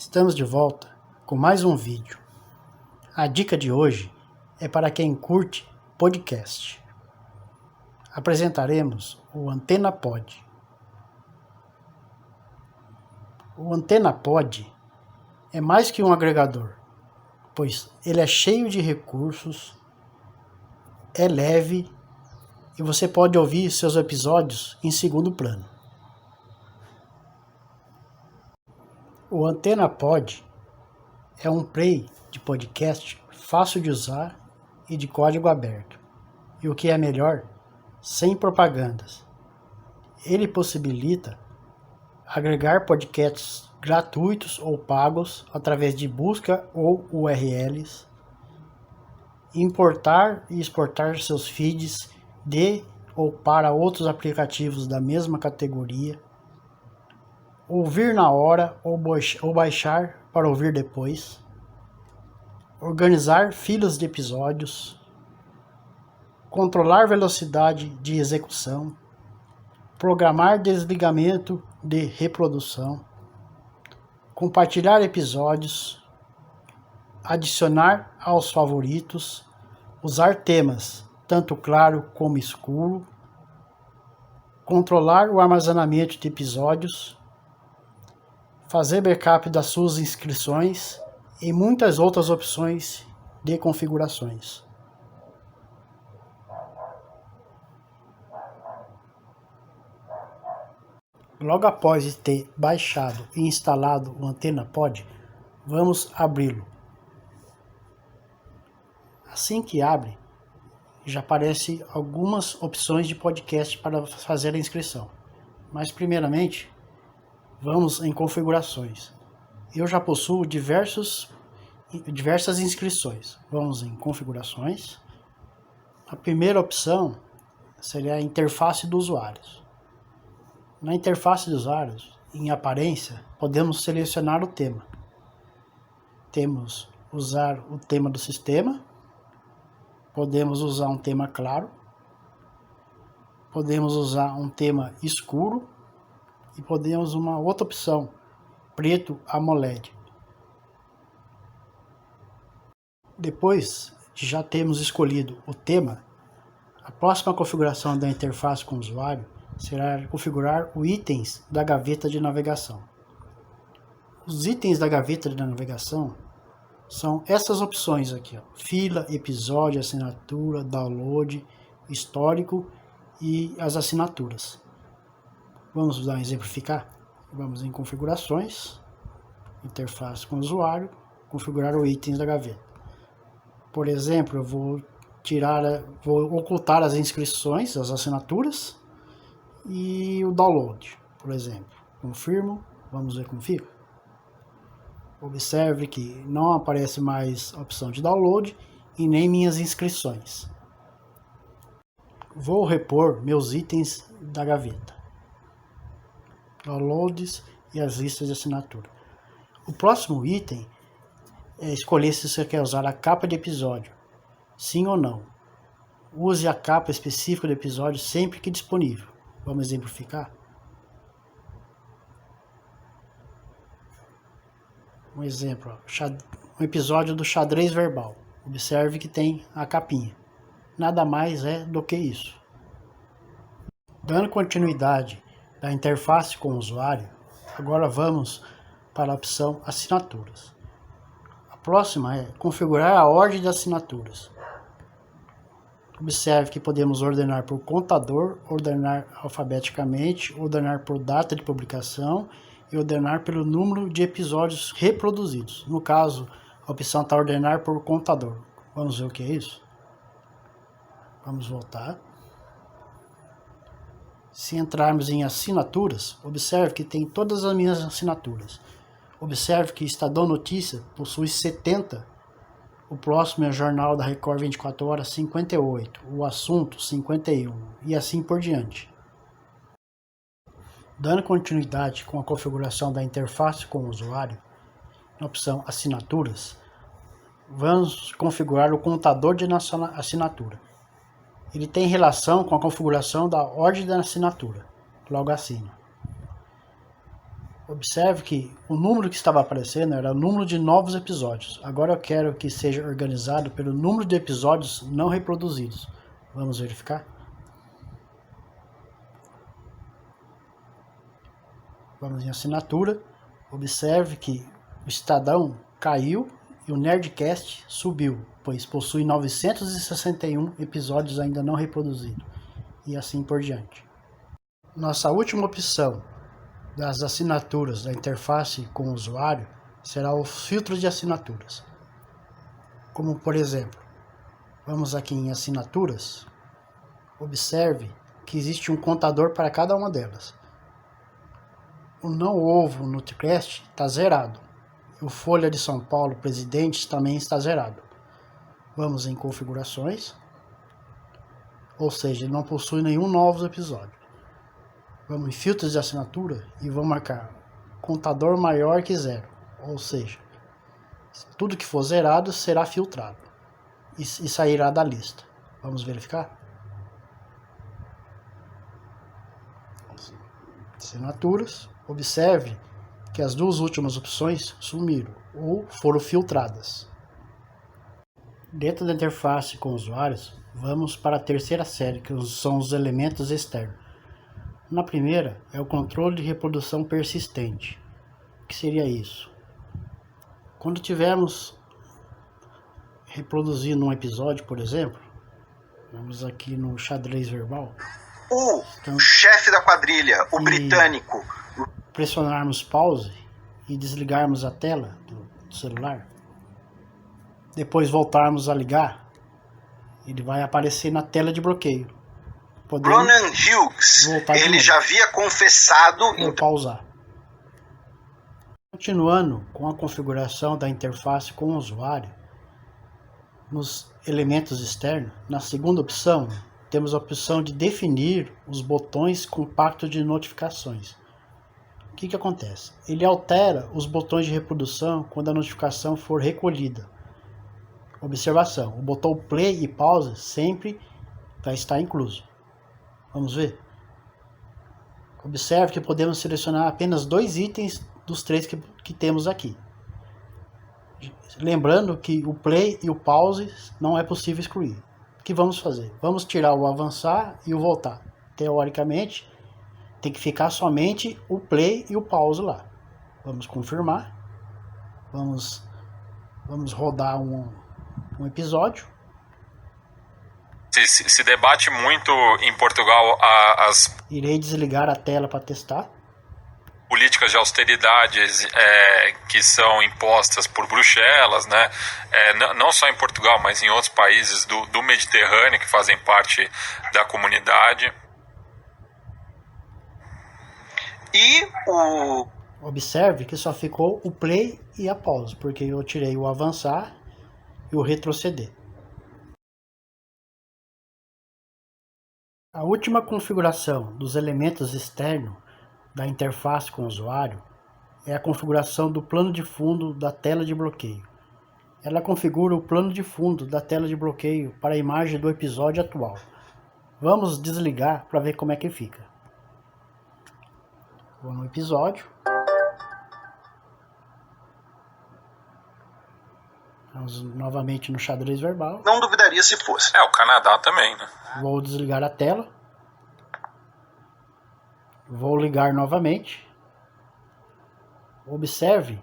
Estamos de volta com mais um vídeo. A dica de hoje é para quem curte podcast. Apresentaremos o Antena Pod. O Antena Pod é mais que um agregador, pois ele é cheio de recursos, é leve e você pode ouvir seus episódios em segundo plano. O Antena Pod é um play de podcast fácil de usar e de código aberto. E o que é melhor, sem propagandas. Ele possibilita agregar podcasts gratuitos ou pagos através de busca ou URLs, importar e exportar seus feeds de ou para outros aplicativos da mesma categoria, ouvir na hora ou baixar para ouvir depois, organizar filas de episódios, controlar velocidade de execução, programar desligamento de reprodução, compartilhar episódios, adicionar aos favoritos, usar temas tanto claro como escuro, controlar o armazenamento de episódios, fazer backup das suas inscrições e muitas outras opções de configurações. Logo após ter baixado e instalado o Antena Pod, vamos abri-lo. Assim que abre, já aparecem algumas opções de podcast para fazer a inscrição. Mas primeiramente, vamos em configurações. Eu já possuo diversas inscrições. Vamos em configurações. A primeira opção seria a interface do usuário. Na interface dos usuários, em aparência, podemos selecionar o tema. Temos usar o tema do sistema, podemos usar um tema claro, podemos usar um tema escuro e podemos uma outra opção, preto AMOLED. Depois de já termos escolhido o tema, a próxima configuração da interface com o usuário será configurar os itens da gaveta de navegação. Os itens da gaveta de navegação são essas opções aqui, ó: fila, episódio, assinatura, download, histórico e as assinaturas. Vamos dar um exemplificar? Vamos em configurações, interface com o usuário, configurar os itens da gaveta. Por exemplo, eu vou ocultar as inscrições, as assinaturas e o download, por exemplo. Confirmo, vamos ver como fica. Observe que não aparece mais a opção de download e nem minhas inscrições. Vou repor meus itens da gaveta, downloads e as listas de assinatura. O próximo item é escolher se você quer usar a capa de episódio, sim ou não. Use a capa específica do episódio sempre que disponível. Vamos exemplificar? Um exemplo, um episódio do xadrez verbal. Observe que tem a capinha. Nada mais é do que isso. Dando continuidade da interface com o usuário, agora vamos para a opção assinaturas. A próxima é configurar a ordem de assinaturas. Observe que podemos ordenar por contador, ordenar alfabeticamente, ordenar por data de publicação e ordenar pelo número de episódios reproduzidos. No caso, a opção está ordenar por contador. Vamos ver o que é isso? Vamos voltar. Se entrarmos em assinaturas, observe que tem todas as minhas assinaturas. Observe que Estadão Notícia possui 70. O próximo é o Jornal da Record 24 Horas, 58. O Assunto, 51. E assim por diante. Dando continuidade com a configuração da interface com o usuário, na opção Assinaturas, vamos configurar o contador de assinatura. Ele tem relação com a configuração da ordem da assinatura, logo acima. Observe que o número que estava aparecendo era o número de novos episódios. Agora eu quero que seja organizado pelo número de episódios não reproduzidos. Vamos verificar? Vamos em assinatura. Observe que o Estadão caiu e o Nerdcast subiu, pois possui 961 episódios ainda não reproduzidos. E assim por diante. Nossa última opção das assinaturas da interface com o usuário será o filtro de assinaturas. Como por exemplo, vamos aqui em assinaturas, observe que existe um contador para cada uma delas. O Não Ovo Nutcast está zerado. O Folha de São Paulo Presidente também está zerado. Vamos em configurações, ou seja, ele não possui nenhum novo episódio. Vamos em filtros de assinatura e vamos marcar contador maior que 0, ou seja, tudo que for zerado será filtrado e sairá da lista. Vamos verificar? Assinaturas. Observe que as duas últimas opções sumiram ou foram filtradas. Dentro da interface com usuários, vamos para a terceira série, que são os elementos externos. Na primeira é o controle de reprodução persistente. O que seria isso? Quando tivermos reproduzindo um episódio, por exemplo, vamos aqui no xadrez verbal. O chefe da quadrilha, o britânico. Pressionarmos pause e desligarmos a tela do celular. Depois voltarmos a ligar, ele vai aparecer na tela de bloqueio. Ronan Hughes, ele já havia confessado em pausar. Continuando com a configuração da interface com o usuário, nos elementos externos, na segunda opção, temos a opção de definir os botões compactos de notificações. O que acontece? Ele altera os botões de reprodução quando a notificação for recolhida. Observação, o botão play e pause sempre vai estar incluso. Vamos ver? Observe que podemos selecionar apenas 2 itens dos 3 que temos aqui. Lembrando que o play e o pause não é possível excluir. O que vamos fazer? Vamos tirar o avançar e o voltar. Teoricamente, tem que ficar somente o play e o pause lá. Vamos confirmar. Vamos rodar um episódio. Se debate muito em Portugal as Irei desligar a tela para testar. Políticas de austeridade que são impostas por Bruxelas, né? Não só em Portugal, mas em outros países do Mediterrâneo que fazem parte da comunidade. Observe que só ficou o play e a pause, porque eu tirei o avançar e o retroceder. A última configuração dos elementos externos da interface com o usuário é a configuração do plano de fundo da tela de bloqueio. Ela configura o plano de fundo da tela de bloqueio para a imagem do episódio atual. Vamos desligar para ver como é que fica. Vou no episódio. Vamos novamente no xadrez verbal. Não duvidaria se fosse. O Canadá também, né? Vou desligar a tela. Vou ligar novamente. Observe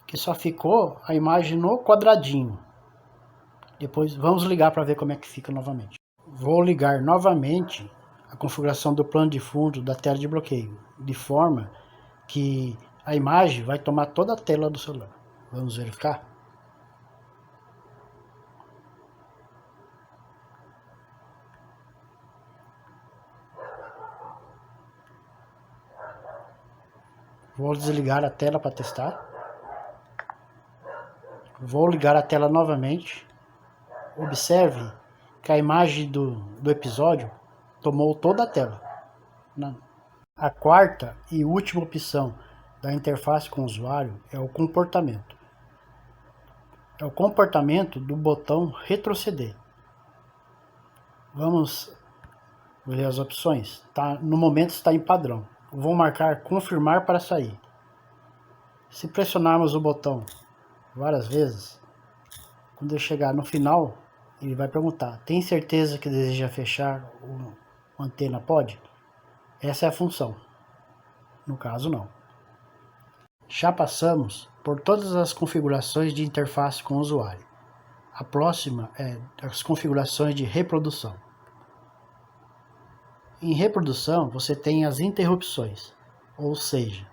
que só ficou a imagem no quadradinho. Depois vamos ligar para ver como é que fica novamente. Vou ligar novamente a configuração do plano de fundo da tela de bloqueio, de forma que a imagem vai tomar toda a tela do celular. Vamos verificar? Vou desligar a tela para testar. Vou ligar a tela novamente. Observe que a imagem do episódio tomou toda a tela. A quarta e última opção da interface com o usuário é o comportamento. É o comportamento do botão retroceder. Vamos ver as opções. No momento está em padrão. Vou marcar confirmar para sair. Se pressionarmos o botão várias vezes, quando eu chegar no final, ele vai perguntar: tem certeza que deseja fechar o antena pod? Essa é a função. No caso, não. Já passamos por todas as configurações de interface com o usuário. A próxima é as configurações de reprodução. Em reprodução, você tem as interrupções, ou seja,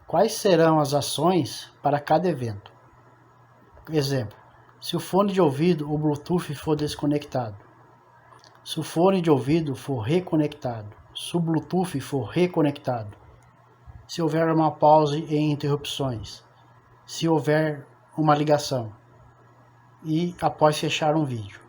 quais serão as ações para cada evento. Exemplo: se o fone de ouvido ou Bluetooth for desconectado, se o fone de ouvido for reconectado, se o Bluetooth for reconectado, se houver uma pausa em interrupções, se houver uma ligação e após fechar um vídeo.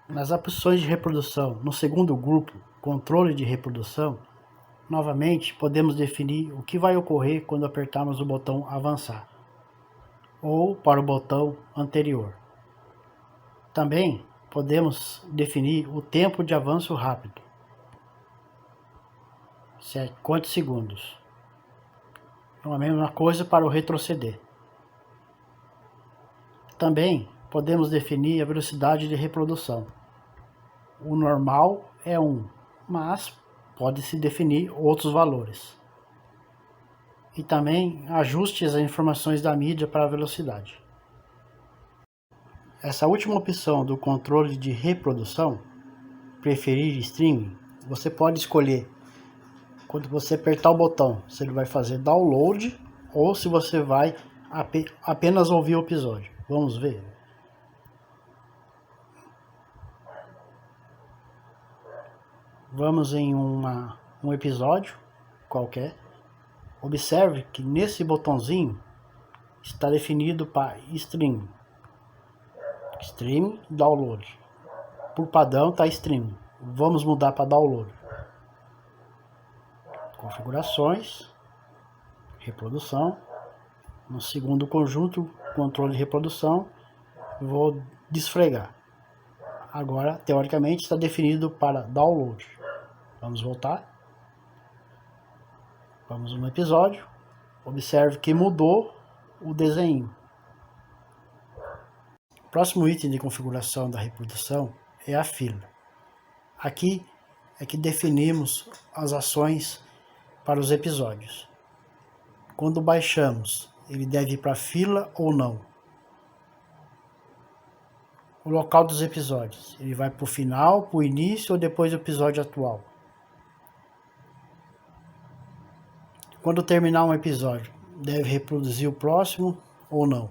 Nas opções de reprodução, no segundo grupo, controle de reprodução, novamente podemos definir o que vai ocorrer quando apertarmos o botão avançar ou para o botão anterior. Também podemos definir o tempo de avanço rápido, quantos segundos. É a mesma coisa para o retroceder. Também podemos definir a velocidade de reprodução. O normal é 1, mas pode-se definir outros valores. E também ajustes as informações da mídia para a velocidade. Essa última opção do controle de reprodução, preferir streaming, você pode escolher quando você apertar o botão, se ele vai fazer download ou se você vai apenas ouvir o episódio. Vamos ver. Vamos em um episódio qualquer. Observe que nesse botãozinho está definido para stream, download. Por padrão está stream. Vamos mudar para download. Configurações, reprodução. No segundo conjunto, controle de reprodução, vou desfregar. Agora, teoricamente, está definido para download. Vamos voltar. Vamos no episódio. Observe que mudou o desenho. O próximo item de configuração da reprodução é a fila. Aqui é que definimos as ações para os episódios. Quando baixamos, ele deve ir para a fila ou não. O local dos episódios, ele vai para o final, para o início ou depois do episódio atual. Quando terminar um episódio, deve reproduzir o próximo ou não.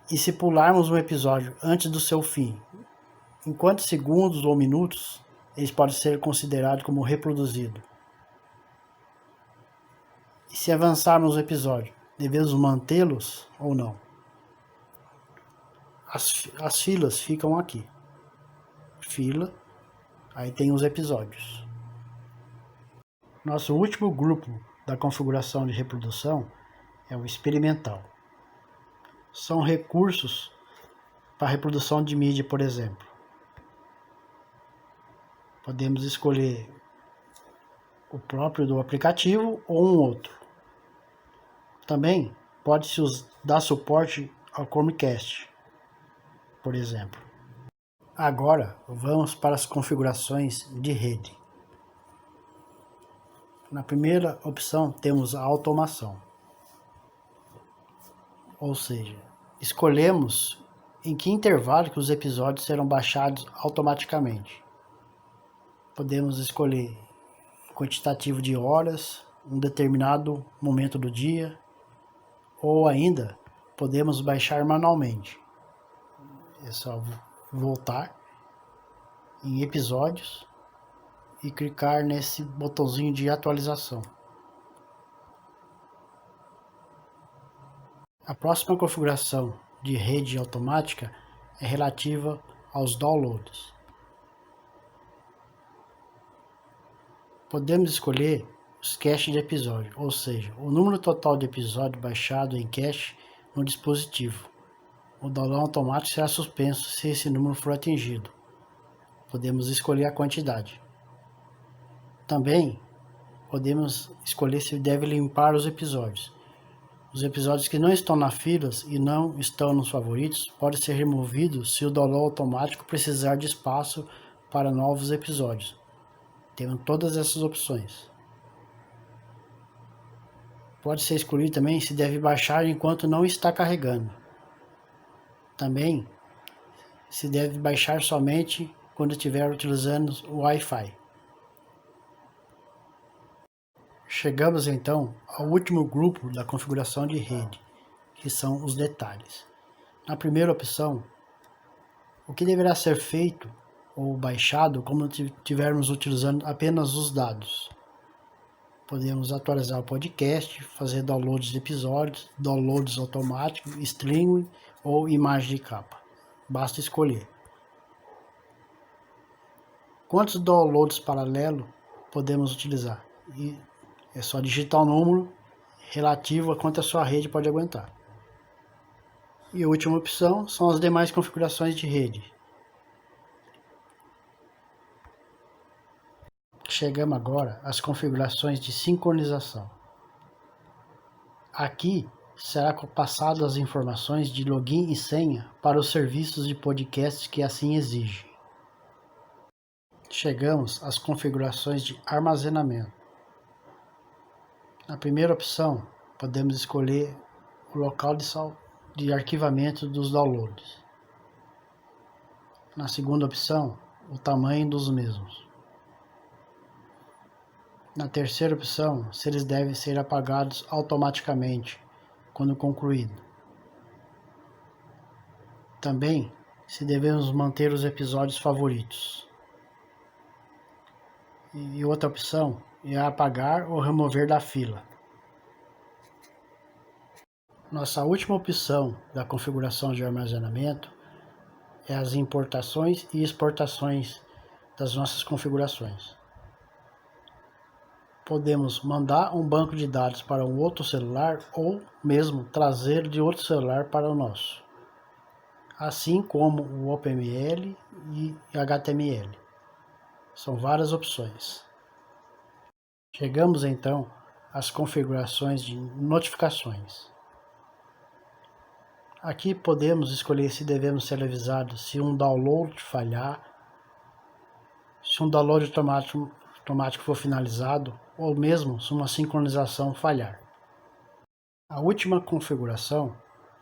E se pularmos um episódio antes do seu fim, em quantos segundos ou minutos eles podem ser considerados como reproduzidos? E se avançarmos o episódio, devemos mantê-los ou não? As filas ficam aqui. Fila, aí tem os episódios. Nosso último grupo da configuração de reprodução é o experimental. São recursos para reprodução de mídia, por exemplo. Podemos escolher o próprio do aplicativo ou um outro. Também pode-se dar suporte ao Chromecast, por exemplo. Agora vamos para as configurações de rede. Na primeira opção temos a automação, ou seja, escolhemos em que intervalo que os episódios serão baixados automaticamente. Podemos escolher quantitativo de horas, um determinado momento do dia, ou ainda podemos baixar manualmente. É só voltar em episódios e clicar nesse botãozinho de atualização. A próxima configuração de rede automática é relativa aos downloads. Podemos escolher os caches de episódio, ou seja, o número total de episódio baixado em cache no dispositivo. O download automático será suspenso se esse número for atingido. Podemos escolher a quantidade. Também podemos escolher se deve limpar os episódios. Os episódios que não estão na filas e não estão nos favoritos podem ser removidos se o download automático precisar de espaço para novos episódios. Temos todas essas opções. Pode ser escolhido também se deve baixar enquanto não está carregando. Também se deve baixar somente quando estiver utilizando o Wi-Fi. Chegamos então ao último grupo da configuração de rede, que são os detalhes. Na primeira opção, o que deverá ser feito ou baixado quando estivermos utilizando apenas os dados. Podemos atualizar o podcast, fazer downloads de episódios, downloads automáticos, streaming ou imagem de capa. Basta escolher. Quantos downloads paralelos podemos utilizar? E é só digitar o número relativo a quanto a sua rede pode aguentar. E a última opção são as demais configurações de rede. Chegamos agora às configurações de sincronização. Aqui será passado as informações de login e senha para os serviços de podcast que assim exigem. Chegamos às configurações de armazenamento. Na primeira opção, podemos escolher o local de arquivamento dos downloads. Na segunda opção, o tamanho dos mesmos. Na terceira opção, se eles devem ser apagados automaticamente quando concluído. Também, se devemos manter os episódios favoritos. E outra opção é apagar ou remover da fila. Nossa última opção da configuração de armazenamento é as importações e exportações das nossas configurações. Podemos mandar um banco de dados para um outro celular ou mesmo trazer de outro celular para o nosso, assim como o OpenML e HTML. São várias opções. Chegamos então às configurações de notificações. Aqui podemos escolher se devemos ser avisados se um download falhar, se um download automático for finalizado ou mesmo se uma sincronização falhar. A última configuração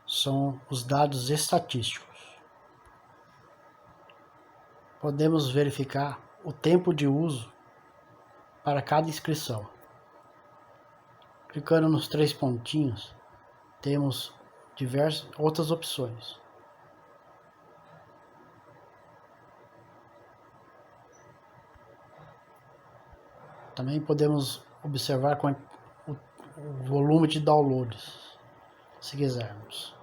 são os dados estatísticos. Podemos verificar o tempo de uso para cada inscrição. Clicando nos três pontinhos, temos diversas outras opções. Também podemos observar o volume de downloads, se quisermos.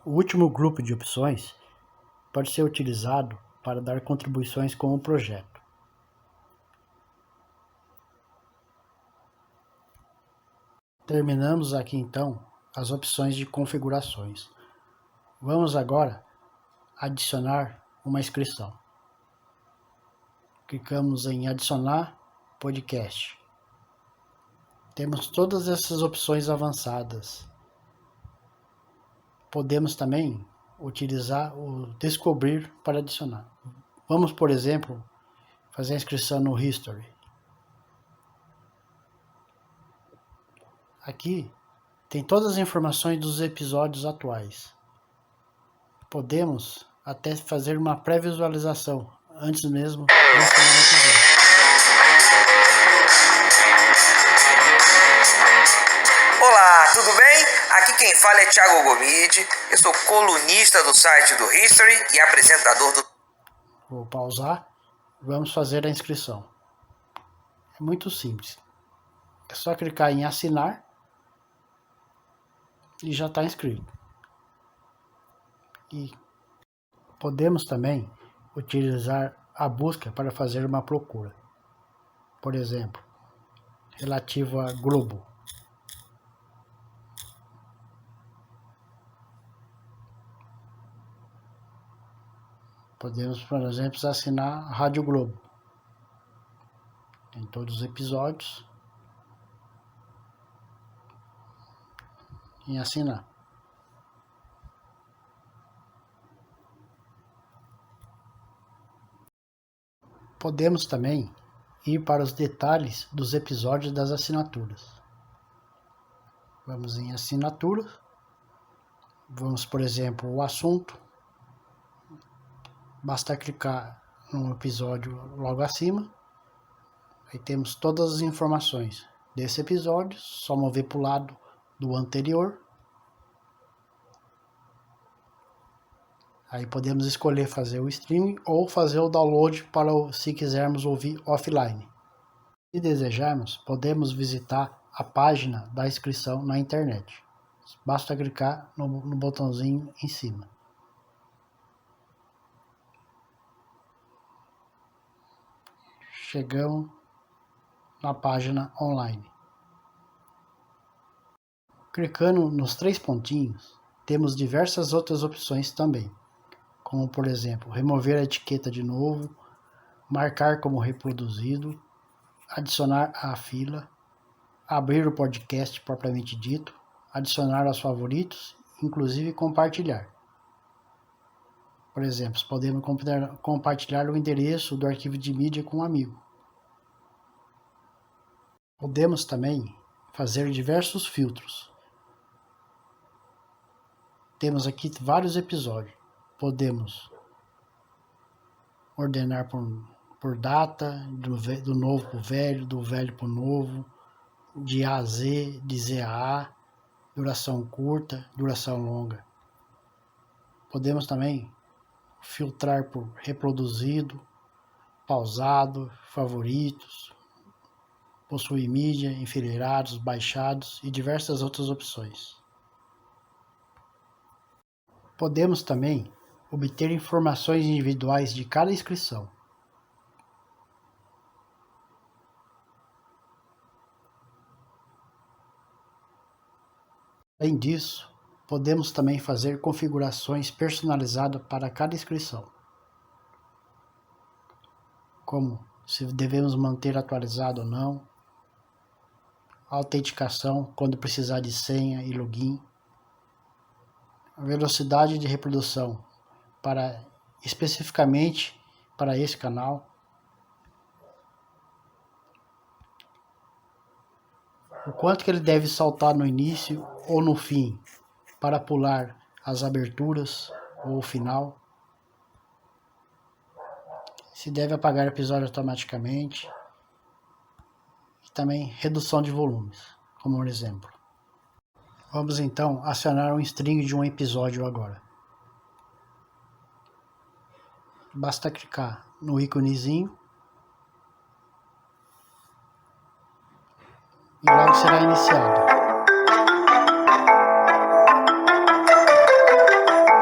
O último grupo de opções pode ser utilizado para dar contribuições com o projeto. Terminamos aqui então as opções de configurações. Vamos agora adicionar uma inscrição. Clicamos em adicionar podcast. Temos todas essas opções avançadas. Podemos também utilizar o descobrir para adicionar. Vamos, por exemplo, fazer a inscrição no History. Aqui tem todas as informações dos episódios atuais. Podemos até fazer uma pré-visualização antes mesmo de ensinar o episódio. Olá, tudo bem? Aqui quem fala é Thiago Gomide. Eu sou colunista do site do History e apresentador do... Vou pausar e vamos fazer a inscrição. É muito simples. É só clicar em assinar e já está inscrito. E podemos também utilizar a busca para fazer uma procura. Por exemplo, relativo a Globo. Podemos, por exemplo, assinar a Rádio Globo. Tem todos os episódios em assinar. Podemos também ir para os detalhes dos episódios das assinaturas. Vamos em assinatura. Vamos, por exemplo, o assunto. Basta clicar no episódio logo acima. Aí temos todas as informações desse episódio. Só mover para o lado do anterior. Aí podemos escolher fazer o streaming ou fazer o download para se quisermos ouvir offline. Se desejarmos, podemos visitar a página da inscrição na internet. Basta clicar no botãozinho em cima. Chegamos na página online. Clicando nos 3 pontinhos, temos diversas outras opções também, como por exemplo, remover a etiqueta de novo, marcar como reproduzido, adicionar à fila, abrir o podcast propriamente dito, adicionar aos favoritos, inclusive compartilhar. Por exemplo, podemos compartilhar o endereço do arquivo de mídia com um amigo. Podemos também fazer diversos filtros. Temos aqui vários episódios. Podemos ordenar por data, do novo para o velho, do velho para o novo, de A a Z, de Z a A, duração curta, duração longa. Podemos também filtrar por reproduzido, pausado, favoritos, possui mídia, enfileirados, baixados e diversas outras opções. Podemos também obter informações individuais de cada inscrição. Além disso, podemos também fazer configurações personalizadas para cada inscrição, como se devemos manter atualizado ou não, autenticação quando precisar de senha e login, a velocidade de reprodução especificamente para esse canal, o quanto que ele deve saltar no início ou no fim para pular as aberturas ou o final, se deve apagar o episódio automaticamente, e também redução de volumes, como um exemplo. Vamos então acionar um string de um episódio agora. Basta clicar no íconezinho e logo será iniciado.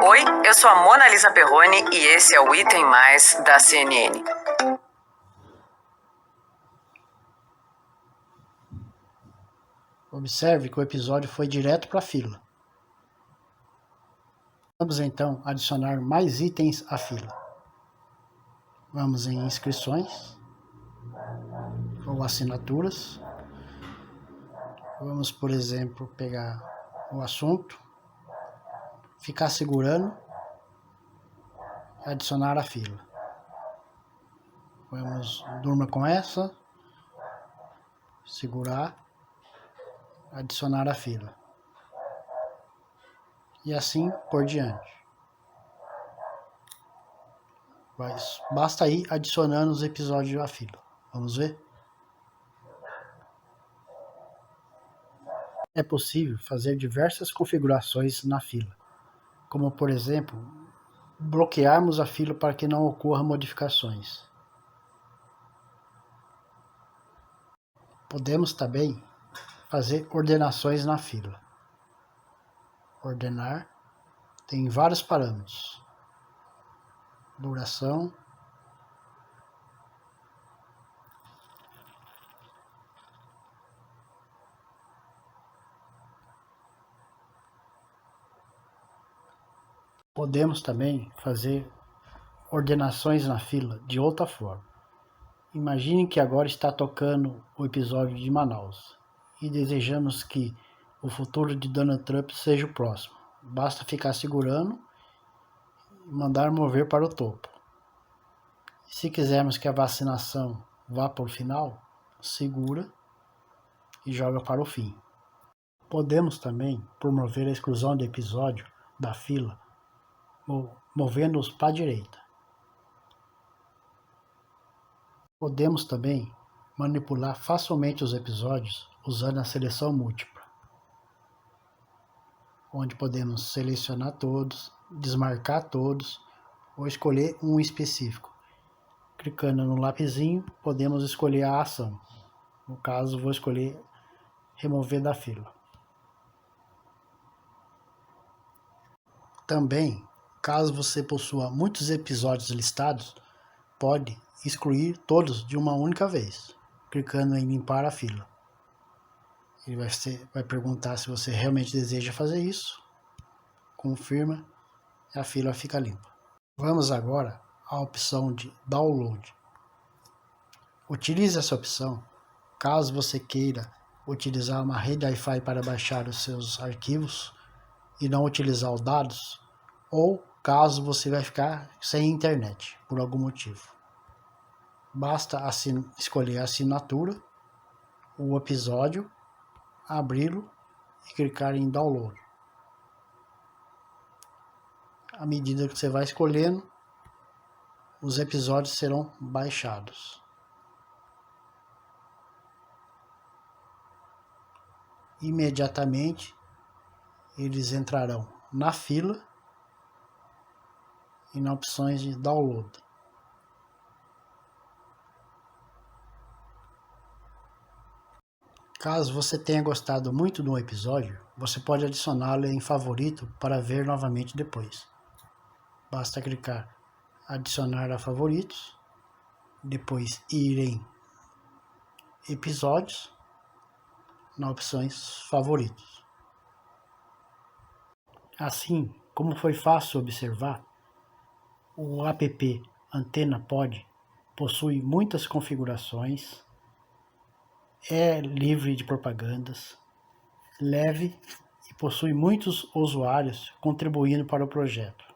Oi, eu sou a Mona Lisa Perrone e esse é o Item Mais da CNN. Observe que o episódio foi direto para a fila. Vamos então adicionar mais itens à fila. Vamos em inscrições ou assinaturas. Vamos, por exemplo, pegar o assunto, ficar segurando e adicionar à fila. Vamos, durma com essa, segurar, adicionar à fila. E assim por diante. Basta ir adicionando os episódios à fila. Vamos ver? É possível fazer diversas configurações na fila, como por exemplo, bloquearmos a fila para que não ocorram modificações. Podemos também fazer ordenações na fila. Ordenar tem vários parâmetros. Duração, podemos também fazer ordenações na fila de outra forma. Imagine que agora está tocando o episódio de Manaus e desejamos que o futuro de Donald Trump seja o próximo. Basta ficar segurando e mandar mover para o topo. Se quisermos que a vacinação vá para o final, segura e joga para o fim. Podemos também promover a exclusão do episódio da fila, movendo-os para a direita. Podemos também manipular facilmente os episódios usando a seleção múltipla, onde podemos selecionar todos, desmarcar todos ou escolher um específico. Clicando no lapisinho, podemos escolher a ação. No caso, vou escolher remover da fila. Também, caso você possua muitos episódios listados, pode excluir todos de uma única vez, clicando em limpar a fila. Ele vai perguntar se você realmente deseja fazer isso. Confirma e a fila fica limpa. Vamos agora à opção de download. Utilize essa opção caso você queira utilizar uma rede Wi-Fi para baixar os seus arquivos e não utilizar os dados, ou caso você vai ficar sem internet por algum motivo. Basta escolher a assinatura, o episódio, abri-lo e clicar em download. À medida que você vai escolhendo, os episódios serão baixados. Imediatamente eles entrarão na fila e nas opções de download. Caso você tenha gostado muito do episódio, você pode adicioná-lo em favorito para ver novamente depois. Basta clicar adicionar a favoritos, depois ir em episódios, nas opções favoritos. Assim, como foi fácil observar, o app Antena Pod possui muitas configurações, é livre de propagandas, leve e possui muitos usuários contribuindo para o projeto.